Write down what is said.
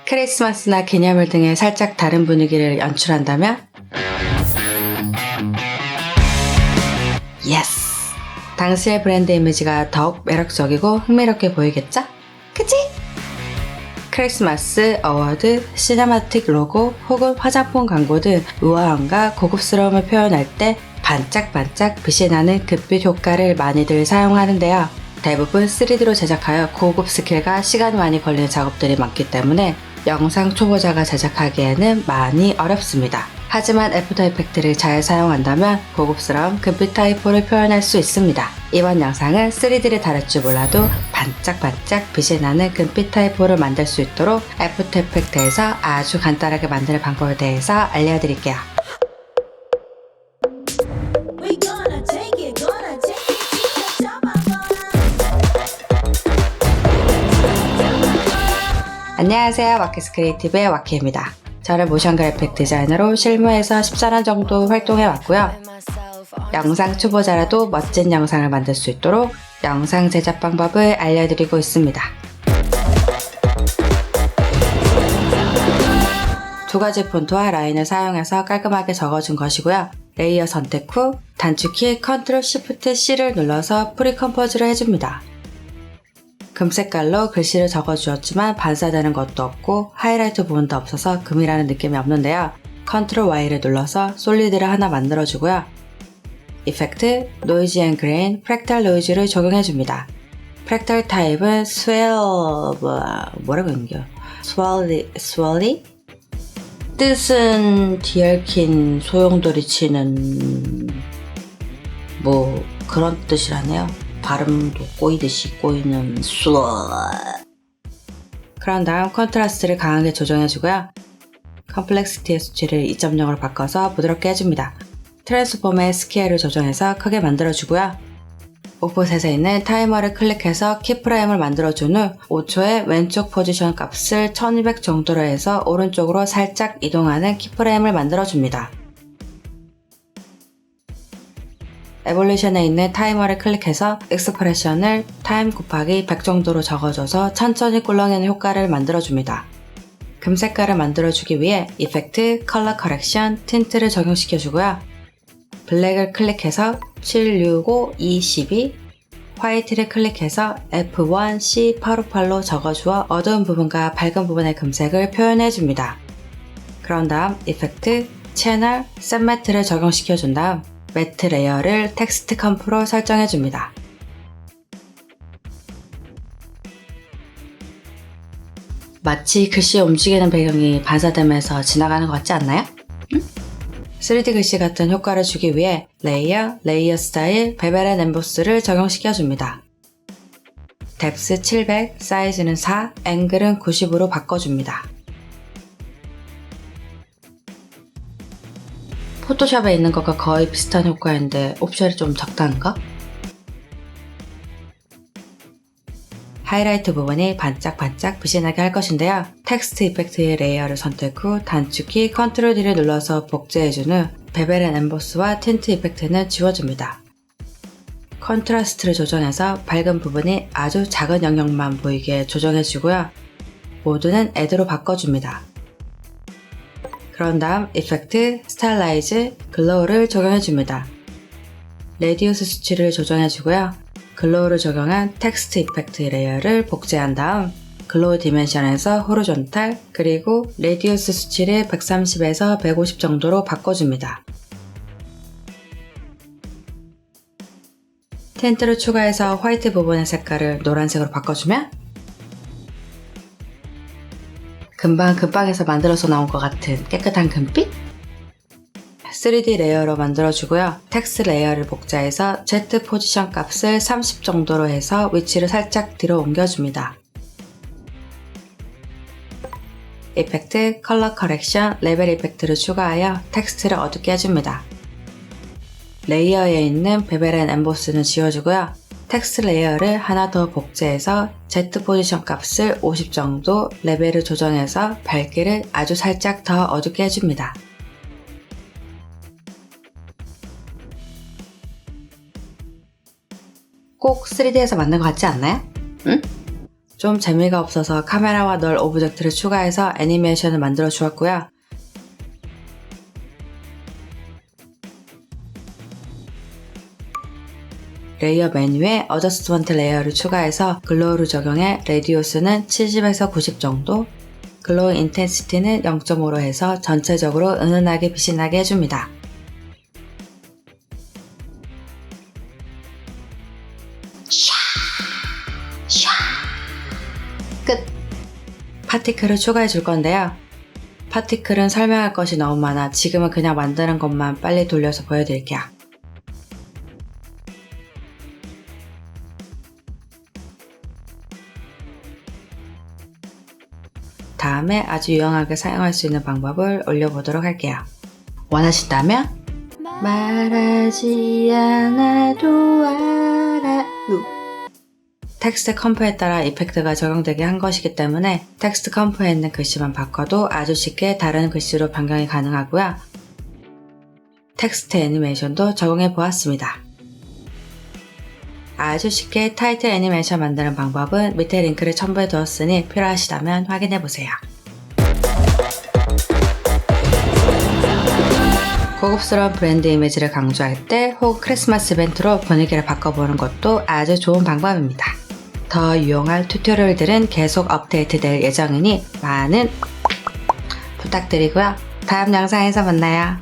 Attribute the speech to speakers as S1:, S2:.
S1: 크리스마스나 기념일 등의 살짝 다른 분위기를 연출한다면? 예스! 당시의 브랜드 이미지가 더욱 매력적이고 흥미롭게 보이겠죠? 그치? 크리스마스, 어워드, 시네마틱 로고 혹은 화장품 광고 등 우아함과 고급스러움을 표현할 때 반짝반짝 빛이 나는 금빛 효과를 많이들 사용하는데요. 대부분 3D로 제작하여 고급 스킬과 시간이 많이 걸리는 작업들이 많기 때문에 영상 초보자가 제작하기에는 많이 어렵습니다. 하지만 애프터 이펙트를 잘 사용한다면 고급스러운 금빛 타입포를 표현할 수 있습니다. 이번 영상은 3D를 다룰 줄 몰라도 반짝반짝 빛이 나는 금빛 타입포를 만들 수 있도록 애프터 이펙트에서 아주 간단하게 만드는 방법에 대해서 알려드릴게요. 안녕하세요. 와키스 크리에이티브의 와키입니다. 저는 모션 그래픽 디자이너로 실무에서 14년 정도 활동해왔고요. 영상 초보자라도 멋진 영상을 만들 수 있도록 영상 제작 방법을 알려드리고 있습니다. 두 가지 폰트와 라인을 사용해서 깔끔하게 적어준 것이고요. 레이어 선택 후 단축키 Ctrl Shift C를 눌러서 프리 컴포즈를 해줍니다. 금색깔로 글씨를 적어주었지만 반사되는 것도 없고 하이라이트 부분도 없어서 금이라는 느낌이 없는데요. Ctrl Y를 눌러서 솔리드를 하나 만들어주고요. 이펙트, 노이즈 앤 그레인, 프랙탈 노이즈를 적용해줍니다. 프랙탈 타입은 뭐라고 읽는겨? swirly? 뜻은 뒤얽힌 소용돌이 치는 뭐 그런 뜻이라네요. 발음도 꼬이듯이 꼬이는 그런 다음 컨트라스트를 강하게 조정해주고요. 컴플렉시티의 수치를 2.0으로 바꿔서 부드럽게 해줍니다. 트랜스폼의 스케일을 조정해서 크게 만들어주고요. 오프셋에 있는 타이머를 클릭해서 키프레임을 만들어준 후 5초의 왼쪽 포지션 값을 1200 정도로 해서 오른쪽으로 살짝 이동하는 키프레임을 만들어줍니다. 에볼루션에 있는 타이머를 클릭해서 익스프레션을 타임 곱하기 100 정도로 적어줘서 천천히 꿀렁이는 효과를 만들어줍니다. 금색깔을 만들어주기 위해 이펙트, 컬러 커렉션, 틴트를 적용시켜주고요. 블랙을 클릭해서 765, 212, 화이트를 클릭해서 F1, C858로 적어주어 어두운 부분과 밝은 부분의 금색을 표현해줍니다. 그런 다음 이펙트, 채널, 셋 매트를 적용시켜준 다음 매트 레이어를 텍스트 컴프로 설정해줍니다. 마치 글씨 움직이는 배경이 반사되면서 지나가는 것 같지 않나요? 3D 글씨 같은 효과를 주기 위해 레이어 스타일, 베벨 앤 엠보스를 적용시켜줍니다. 뎁스 700, 사이즈는 4, 앵글은 90으로 바꿔줍니다. 포토샵에 있는 것과 거의 비슷한 효과인데 옵션이 좀 적다는가? 하이라이트 부분이 반짝반짝 빛이 나게 할 것인데요. 텍스트 이펙트의 레이어를 선택 후 단축키 Ctrl D를 눌러서 복제해준 후 베벨 앤 엠보스와 틴트 이펙트는 지워줍니다. 컨트라스트를 조정해서 밝은 부분이 아주 작은 영역만 보이게 조정해주고요. 모드는 애드로 바꿔줍니다. 그런 다음 이펙트, 스타일라이즈, 글로우를 적용해줍니다. 레디우스 수치를 조정해주고요. 글로우를 적용한 텍스트 이펙트 레이어를 복제한 다음 글로우 디멘션에서 호리존탈 그리고 레디우스 수치를 130에서 150 정도로 바꿔줍니다. 틴트를 추가해서 화이트 부분의 색깔을 노란색으로 바꿔주면 금방에서 만들어서 나온 것 같은 깨끗한 금빛? 3D 레이어로 만들어주고요. 텍스트 레이어를 복제해서 Z 포지션 값을 30 정도로 해서 위치를 살짝 뒤로 옮겨줍니다. 이펙트, 컬러 커렉션, 레벨 이펙트를 추가하여 텍스트를 어둡게 해줍니다. 레이어에 있는 베벨 앤 엠보스는 지워주고요. 텍스트 레이어를 하나 더 복제해서 Z 포지션 값을 50 정도 레벨을 조정해서 밝기를 아주 살짝 더 어둡게 해줍니다. 꼭 3D에서 만든 것 같지 않나요? 응? 좀 재미가 없어서 카메라와 널 오브젝트를 추가해서 애니메이션을 만들어 주었고요. 레이어 메뉴에 어저스트먼트 레이어를 추가해서 글로우를 적용해 레디우스는 70에서 90 정도, 글로우 인텐시티는 0.5로 해서 전체적으로 은은하게 빛이 나게 해줍니다. 끝! 파티클을 추가해 줄 건데요. 파티클은 설명할 것이 너무 많아 지금은 그냥 만드는 것만 빨리 돌려서 보여드릴게요. 다음에 아주 유용하게 사용할 수 있는 방법을 올려보도록 할게요. 원하신다면 말하지 않아도 알아요. 텍스트 컴프에 따라 이펙트가 적용되게 한 것이기 때문에 텍스트 컴프에 있는 글씨만 바꿔도 아주 쉽게 다른 글씨로 변경이 가능하고요. 텍스트 애니메이션도 적용해 보았습니다. 아주 쉽게 타이틀 애니메이션 만드는 방법은 밑에 링크를 첨부해 두었으니 필요하시다면 확인해 보세요. 고급스러운 브랜드 이미지를 강조할 때 혹 크리스마스 이벤트로 분위기를 바꿔보는 것도 아주 좋은 방법입니다. 더 유용할 튜토리얼들은 계속 업데이트 될 예정이니 많은 부탁드리고요. 다음 영상에서 만나요.